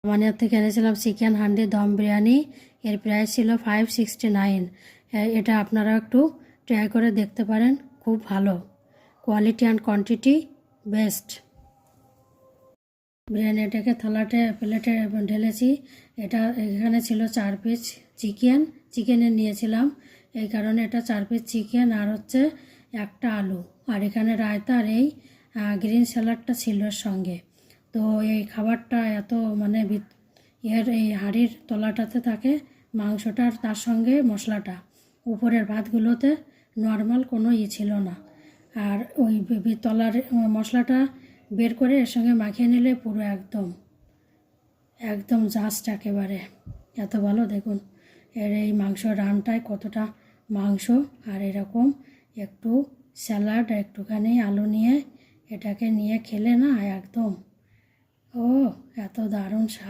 রহমানিয়া থেকে এনেছিলাম চিকেন হান্ডি দম বিরিয়ানি। এর প্রাইস ছিল 569। এটা আপনারা একটু ট্রাই করে দেখতে পারেন, খুব ভালো কোয়ালিটি অ্যান্ড কোয়ান্টিটি বেস্ট। বিরিয়ানিটাকে প্লেটে ঢেলেছি। এখানে ছিল 4 পিস চিকেনের নিয়েছিলাম, এই কারণে এটা 4 পিস চিকেন আর হচ্ছে একটা আলু, আর এখানে রায়তা আর এই গ্রিন স্যালাডটা ছিল সঙ্গে। তো এই খাবারটা এত মানে এই হাঁড়ির তলাটাতে থাকে মাংসটা, আর তার সঙ্গে মশলাটা, উপরের ভাতগুলোতে নর্মাল কোনো ছিল না। আর ওই তলার মশলাটা বের করে এর সঙ্গে মাখিয়ে নিলে পুরো একদম জাস্ট একেবারে এত ভালো। দেখুন এর এই মাংস রানটায় কতটা মাংস, আর এরকম একটু স্যালাড একটুখানি আলু নিয়ে এটাকে নিয়ে খেলে না একদম এত দারুণ স্বাদ।